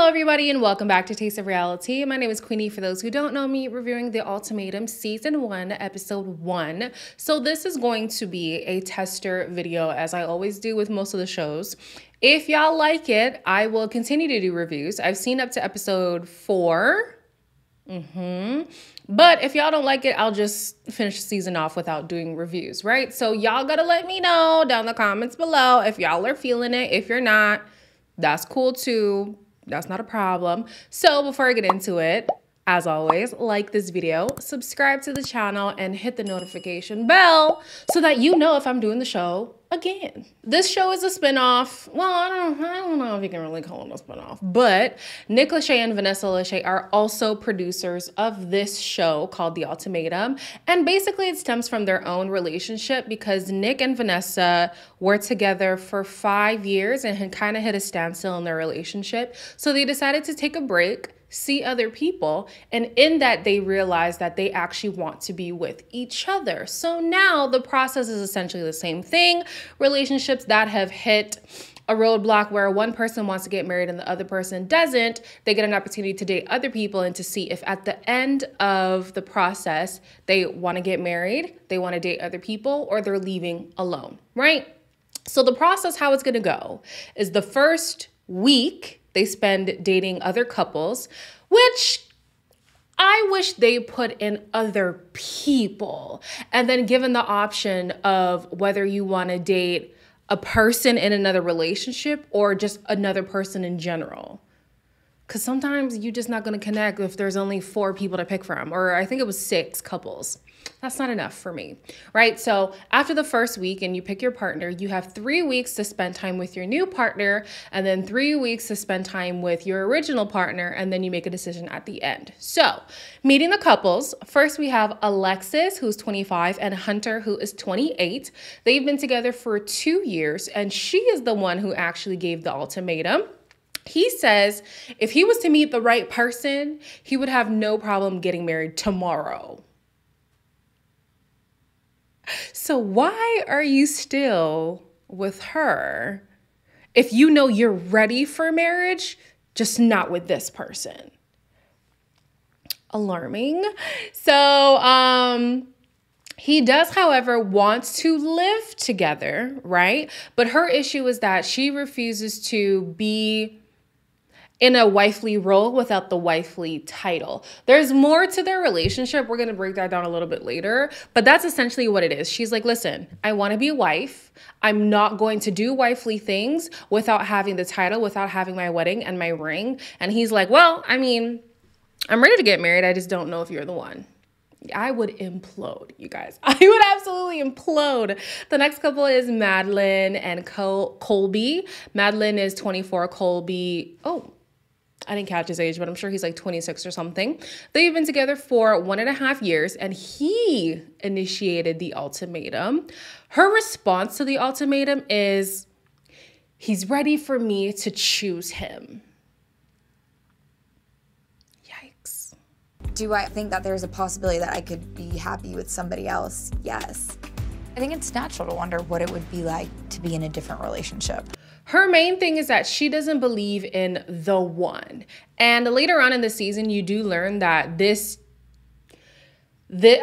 Hello everybody and welcome back to Taste of Reality. My name is Queenie for those who don't know me, reviewing The Ultimatum Season 1, Episode 1. So this is going to be a tester video as I always do with most of the shows. If y'all like it, I will continue to do reviews. I've seen up to Episode 4. But if y'all don't like it, I'll just finish the season off without doing reviews, right? So y'all gotta let me know down in the comments below if y'all are feeling it. If you're not, that's cool too. That's not a problem. So before I get into it, as always, like this video, subscribe to the channel, and hit the notification bell so that you know if I'm doing the show again. This show is a spinoff. Well, I don't know if you can really call it a spinoff, but Nick Lachey and Vanessa Lachey are also producers of this show called The Ultimatum. And basically it stems from their own relationship because Nick and Vanessa were together for 5 years and had kind of hit a standstill in their relationship. So they decided to take a break, see other people, and in that they realize that they actually want to be with each other. So now the process is essentially the same thing. Relationships that have hit a roadblock where one person wants to get married and the other person doesn't, they get an opportunity to date other people and to see if at the end of the process they want to get married, they want to date other people, or they're leaving alone, right? So the process, how it's going to go is the first week they spend dating other couples, which I wish they put in other people. And then given the option of whether you want to date a person in another relationship or just another person in general. Because sometimes you're just not going to connect if there's only 4 people to pick from, or I think it was 6 couples. That's not enough for me, right? So after the first week and you pick your partner, you have 3 weeks to spend time with your new partner, and then 3 weeks to spend time with your original partner, and then you make a decision at the end. So meeting the couples, first we have Alexis, who's 25, and Hunter, who is 28. They've been together for 2 years, and she is the one who actually gave the ultimatum. He says if he was to meet the right person, he would have no problem getting married tomorrow. So why are you still with her if you know you're ready for marriage, just not with this person? Alarming. So, he does, however, want to live together, right? But her issue is that she refuses to be in a wifely role without the wifely title. There's more to their relationship. We're going to break that down a little bit later, but that's essentially what it is. She's like, listen, I want to be a wife. I'm not going to do wifely things without having the title, without having my wedding and my ring. And he's like, well, I mean, I'm ready to get married. I just don't know if you're the one. I would implode, you guys. I would absolutely implode. The next couple is Madeline and Colby. Madeline is 24. Colby, I didn't catch his age, but I'm sure he's like 26 or something. They've been together for 1.5 years, and he initiated the ultimatum. Her response to the ultimatum is, he's ready for me to choose him. Yikes. Do I think that there's a possibility that I could be happy with somebody else? Yes. I think it's natural to wonder what it would be like to be in a different relationship. Her main thing is that she doesn't believe in the one. And later on in the season, you do learn that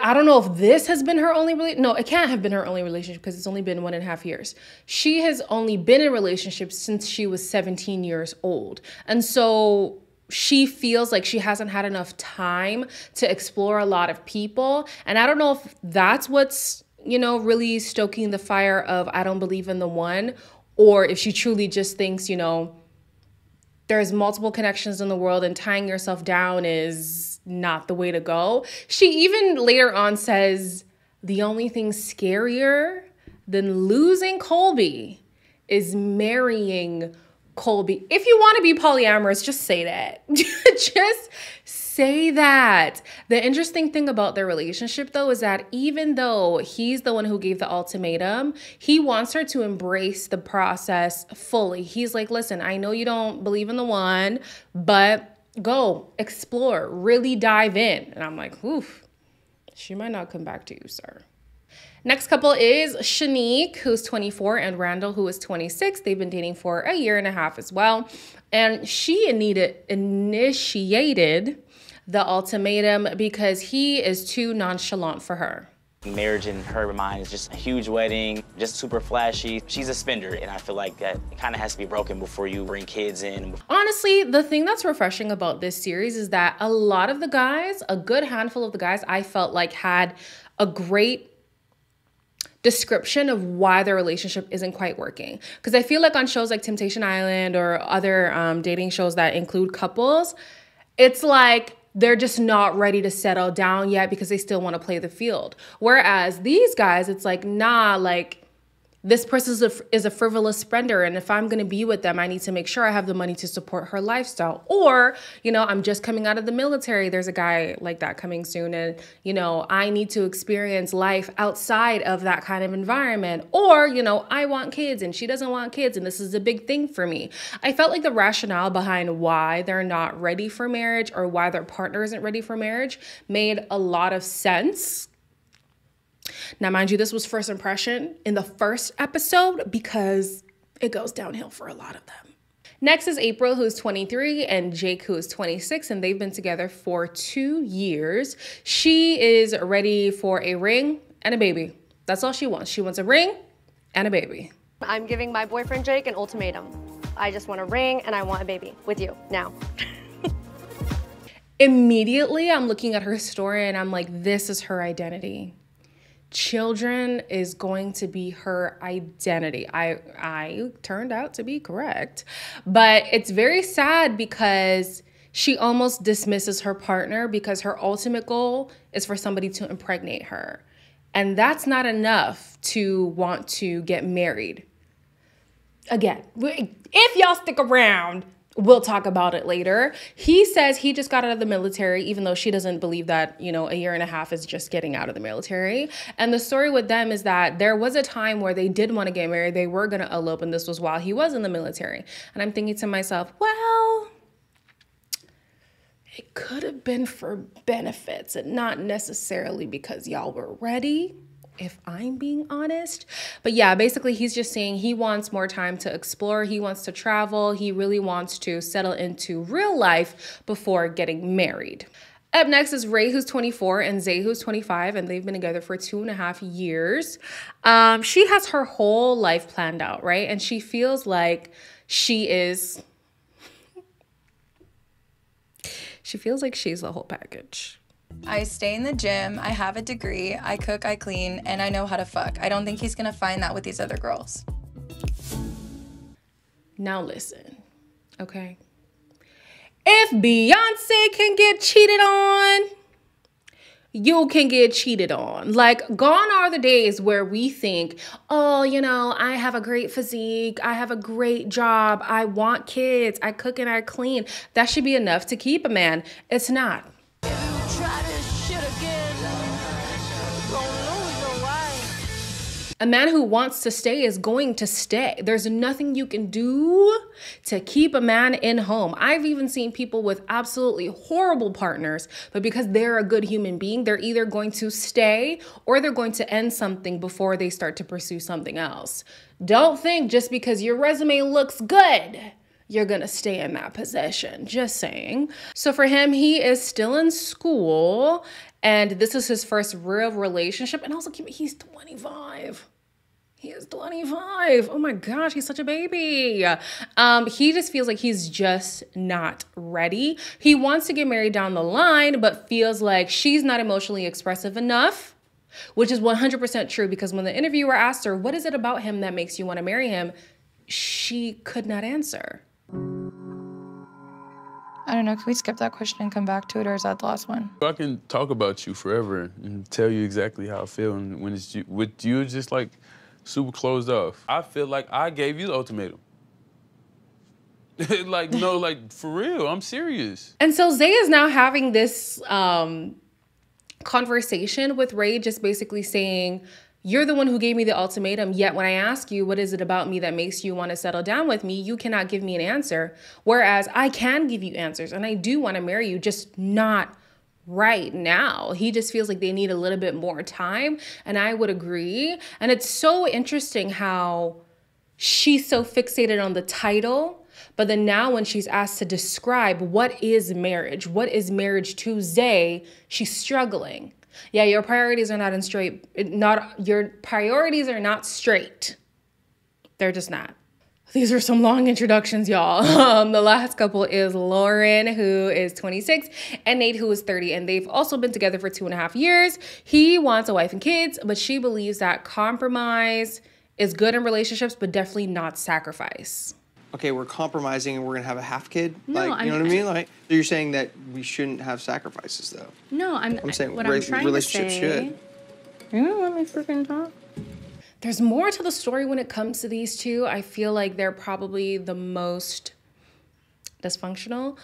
I don't know if this has been her only relationship. No, it can't have been her only relationship because it's only been 1.5 years. She has only been in relationships since she was 17 years old. And so she feels like she hasn't had enough time to explore a lot of people. And I don't know if that's what's, really stoking the fire of I don't believe in the one, or if she truly just thinks, there's multiple connections in the world and tying yourself down is not the way to go. She even later on says the only thing scarier than losing Colby is marrying Colby. If you want to be polyamorous, just say that. Just say that. The interesting thing about their relationship, though, is that even though he's the one who gave the ultimatum, he wants her to embrace the process fully. He's like, listen, I know you don't believe in the one, but go explore, really dive in. And I'm like, oof, she might not come back to you, sir. Next couple is Shanique, who's 24, and Randall, who is 26. They've been dating for a year and a half as well. And she initiated the ultimatum because he is too nonchalant for her. Marriage in her mind is just a huge wedding, just super flashy. She's a spender, and I feel like that kind of has to be broken before you bring kids in. Honestly, the thing that's refreshing about this series is that a lot of the guys, a good handful of the guys, I felt like had a great description of why their relationship isn't quite working. Because I feel like on shows like Temptation Island or other dating shows that include couples, it's like they're just not ready to settle down yet because they still want to play the field. Whereas these guys, it's like, nah, like this person is a frivolous spender, and if I'm going to be with them, I need to make sure I have the money to support her lifestyle. Or, you know, I'm just coming out of the military. There's a guy like that coming soon, and, you know, I need to experience life outside of that kind of environment. Or, you know, I want kids and she doesn't want kids, and this is a big thing for me. I felt like the rationale behind why they're not ready for marriage or why their partner isn't ready for marriage made a lot of sense. Now, mind you, this was first impression in the first episode because it goes downhill for a lot of them. Next is April, who's 23, and Jake, who is 26, and they've been together for 2 years. She is ready for a ring and a baby. That's all she wants. She wants a ring and a baby. I'm giving my boyfriend Jake an ultimatum. I just want a ring and I want a baby with you now. Immediately, I'm looking at her story and I'm like, this is her identity. Children is going to be her identity. I turned out to be correct, but it's very sad because she almost dismisses her partner because her ultimate goal is for somebody to impregnate her. And that's not enough to want to get married. Again, if y'all stick around, we'll talk about it later. He says he just got out of the military, even though she doesn't believe that, you know, a year and a half is just getting out of the military. And the story with them is that there was a time where they did want to get married. They were going to elope, and this was while he was in the military. And I'm thinking to myself, well, it could have been for benefits and not necessarily because y'all were ready, if I'm being honest. But yeah, basically he's just saying he wants more time to explore. He wants to travel. He really wants to settle into real life before getting married. Up next is Ray, who's 24, and Zay, who's 25, and they've been together for 2.5 years. She has her whole life planned out, right? And she feels like she's the whole package. I stay in the gym, I have a degree, I cook, I clean, and I know how to fuck. I don't think he's gonna find that with these other girls. Now listen, okay? If Beyonce can get cheated on, you can get cheated on. Like, gone are the days where we think, oh, you know, I have a great physique, I have a great job, I want kids, I cook and I clean. That should be enough to keep a man. It's not. A man who wants to stay is going to stay. There's nothing you can do to keep a man in home. I've even seen people with absolutely horrible partners, but because they're a good human being, they're either going to stay or they're going to end something before they start to pursue something else. Don't think just because your resume looks good, you're gonna stay in that position. Just saying. So for him, he is still in school, and this is his first real relationship. And also, he's 25. He is 25. Oh my gosh, he's such a baby. He just feels like he's just not ready. He wants to get married down the line, but feels like she's not emotionally expressive enough, which is 100% true, because when the interviewer asked her, what is it about him that makes you want to marry him? She could not answer. I don't know, can we skip that question and come back to it, or is that the last one? I can talk about you forever and tell you exactly how I feel, and when it's with you, it's just like super closed off. I feel like I gave you the ultimatum. Like, no, like, for real, I'm serious. And so Zay is now having this conversation with Ray, just basically saying, you're the one who gave me the ultimatum, yet when I ask you, what is it about me that makes you want to settle down with me, you cannot give me an answer. Whereas I can give you answers, and I do want to marry you, just not right now. He just feels like they need a little bit more time, and I would agree. And it's so interesting how she's so fixated on the title, but then now when she's asked to describe what is marriage to Zay, she's struggling. Yeah, your priorities are your priorities are not straight. They're just not. These are some long introductions, y'all. The last couple is Lauren, who is 26, and Nate, who is 30, and they've also been together for 2.5 years. He wants a wife and kids, but she believes that compromise is good in relationships, but definitely not sacrifice. Okay, we're compromising and we're gonna have a half kid? No, like, you know what I mean? Like, you're saying that we shouldn't have sacrifices, though. No, I'm saying what I'm trying relationships to say, should. You don't let me freaking talk. There's more to the story when it comes to these two. I feel like they're probably the most dysfunctional,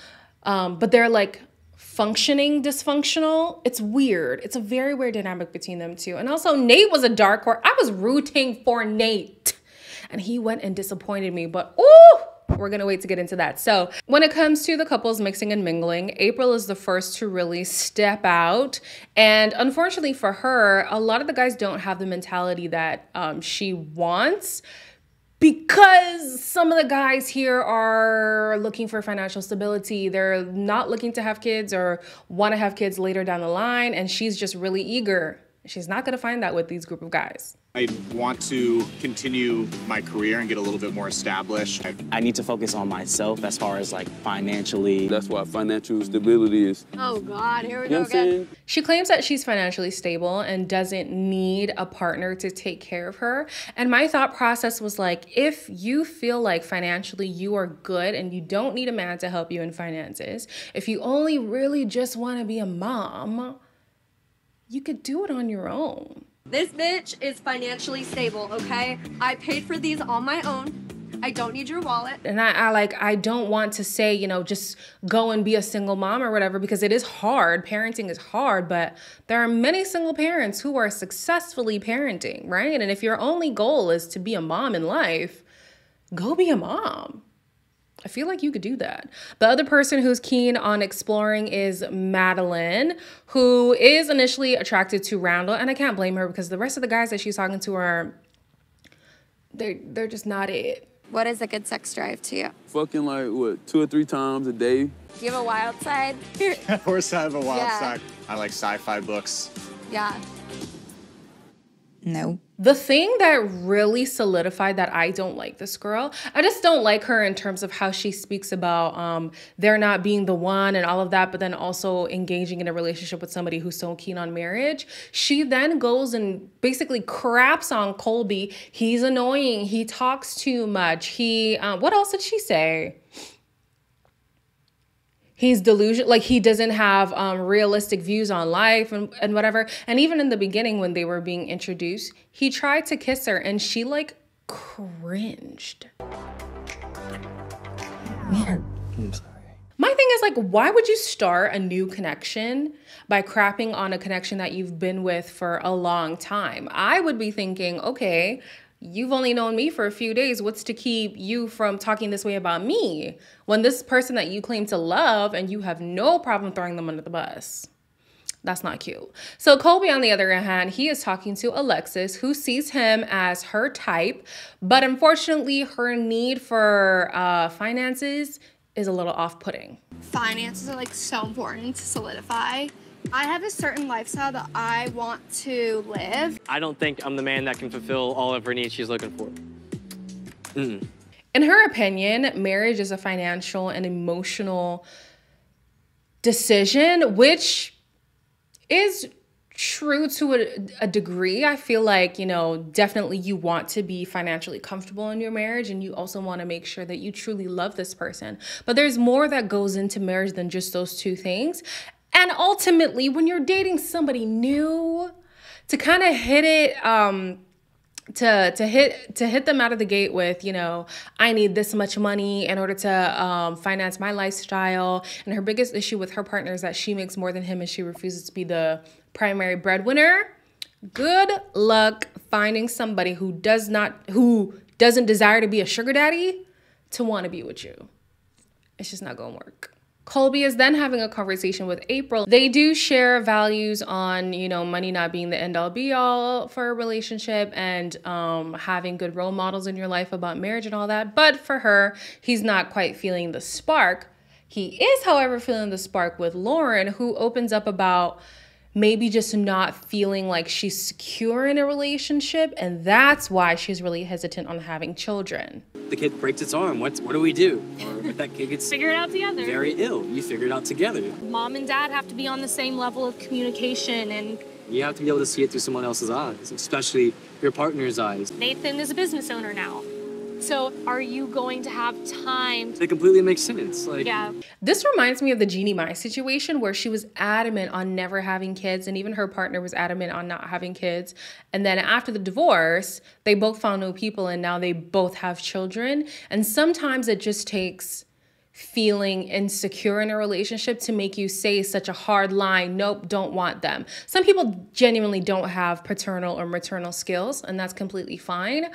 but they're like functioning dysfunctional. It's weird. It's a very weird dynamic between them two. And also Nate was a dark horse. I was rooting for Nate and he went and disappointed me, but ooh, we're gonna wait to get into that. So when it comes to the couples mixing and mingling, April is the first to really step out. And unfortunately for her, a lot of the guys don't have the mentality that she wants, because some of the guys here are looking for financial stability. They're not looking to have kids or want to have kids later down the line. And she's just really eager. She's not gonna find that with these group of guys. I want to continue my career and get a little bit more established. I need to focus on myself as far as like financially. That's why financial stability is. Oh God, here we You know go what I'm saying? She claims that she's financially stable and doesn't need a partner to take care of her. And my thought process was like, if you feel like financially you are good and you don't need a man to help you in finances, if you only really just want to be a mom, you could do it on your own. This bitch is financially stable, okay? I paid for these on my own. I don't need your wallet. And I don't want to say, you know, just go and be a single mom or whatever, because it is hard. Parenting is hard, but there are many single parents who are successfully parenting, right? And if your only goal is to be a mom in life, go be a mom. I feel like you could do that. The other person who's keen on exploring is Madeline, who is initially attracted to Randall, and I can't blame her because the rest of the guys that she's talking to are, they're just not it. What is a good sex drive to you? Fucking like, what, 2 or 3 times a day? Do you have a wild side? Of course I have a wild Yeah. side. I like sci-fi books. Yeah. No. The thing that really solidified that I don't like this girl, I just don't like her in terms of how she speaks about there not being the one and all of that, but then also engaging in a relationship with somebody who's so keen on marriage. She then goes and basically craps on Colby. He's annoying. He talks too much. What else did she say? He's delusional, like he doesn't have realistic views on life and whatever. And even in the beginning when they were being introduced, he tried to kiss her and she like cringed. I'm sorry. My thing is like, why would you start a new connection by crapping on a connection that you've been with for a long time? I would be thinking, okay, you've only known me for a few days. What's to keep you from talking this way about me when this person that you claim to love and you have no problem throwing them under the bus? That's not cute. So Colby, on the other hand, he is talking to Alexis, who sees him as her type, but unfortunately her need for finances is a little off-putting. Finances are like so important to solidify. I have a certain lifestyle that I want to live. I don't think I'm the man that can fulfill all of her needs she's looking for. In her opinion, marriage is a financial and emotional decision, which is true to a degree. I feel like, you know, definitely you want to be financially comfortable in your marriage, and you also want to make sure that you truly love this person. But there's more that goes into marriage than just those two things. And ultimately, when you're dating somebody new, to kind of hit it, to hit them out of the gate with, you know, I need this much money in order to finance my lifestyle. And her biggest issue with her partner is that she makes more than him and she refuses to be the primary breadwinner. Good luck finding somebody who doesn't desire to be a sugar daddy to want to be with you. It's just not gonna work. Colby is then having a conversation with April. They do share values on, you know, money not being the end all be all for a relationship and having good role models in your life about marriage and all that. But for her, he's not quite feeling the spark. He is, however, feeling the spark with Lauren, who opens up about maybe just not feeling like she's secure in a relationship, and that's why she's really hesitant on having children. The kid breaks its arm. What do we do? Or if that kid gets figure it out together. Very ill, you figure it out together. Mom and dad have to be on the same level of communication, and you have to be able to see it through someone else's eyes, especially your partner's eyes. Nathan is a business owner now. So are you going to have time? It completely makes sense. Like, yeah. This reminds me of the Jeannie Mai situation where she was adamant on never having kids, and even her partner was adamant on not having kids. And then after the divorce, they both found new people and now they both have children. And sometimes it just takes feeling insecure in a relationship to make you say such a hard line, nope, don't want them. Some people genuinely don't have paternal or maternal skills, and that's completely fine.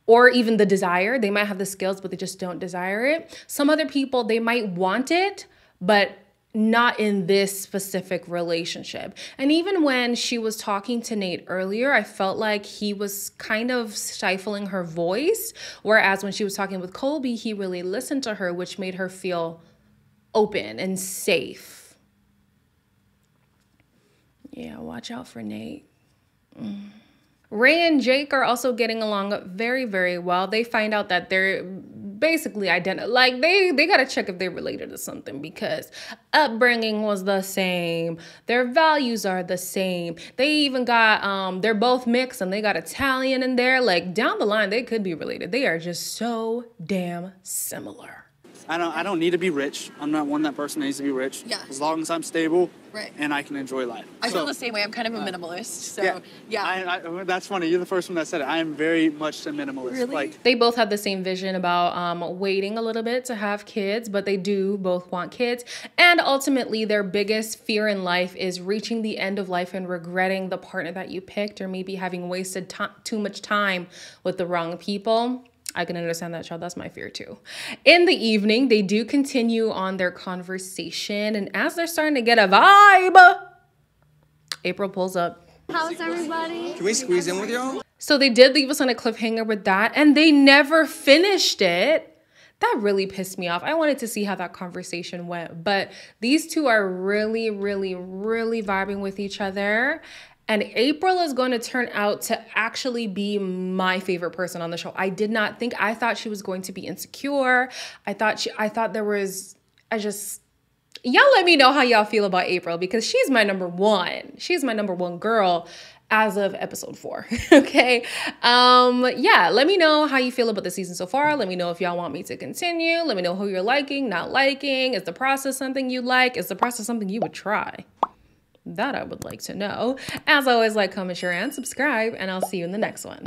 Or even the desire. They might have the skills, but they just don't desire it. Some other people, they might want it, but not in this specific relationship. And even when she was talking to Nate earlier, I felt like he was kind of stifling her voice. Whereas when she was talking with Colby, he really listened to her, which made her feel open and safe. Yeah, watch out for Nate. Ray and Jake are also getting along very, very well. They find out that they're basically identical. Like they gotta check if they're related to something because upbringing was the same. Their values are the same. They even got, they're both mixed and they got Italian in there. Like down the line, they could be related. They are just so damn similar. I don't need to be rich. I'm not that person that needs to be rich. Yeah. As long as I'm stable, right, and I can enjoy life. I feel the same way. I'm kind of a minimalist. So yeah. That's funny. You're the first one that said it. I am very much a minimalist. Really? Like they both have the same vision about waiting a little bit to have kids, but they do both want kids. And ultimately, their biggest fear in life is reaching the end of life and regretting the partner that you picked, or maybe having wasted too much time with the wrong people. I can understand that, child. That's my fear too. In the evening, they do continue on their conversation. And as they're starting to get a vibe, April pulls up. How's everybody? Can we squeeze in with y'all? So they did leave us on a cliffhanger with that, and they never finished it. That really pissed me off. I wanted to see how that conversation went. But these two are really, really, really vibing with each other. And April is going to turn out to actually be my favorite person on the show. I thought she was going to be insecure. Y'all let me know how y'all feel about April because she's my number one. She's my number one girl as of episode 4, okay? Yeah, let me know how you feel about the season so far. Let me know if y'all want me to continue. Let me know who you're liking, not liking. Is the process something you like? Is the process something you would try? That I would like to know. As always, like, comment, share, and subscribe, and I'll see you in the next one.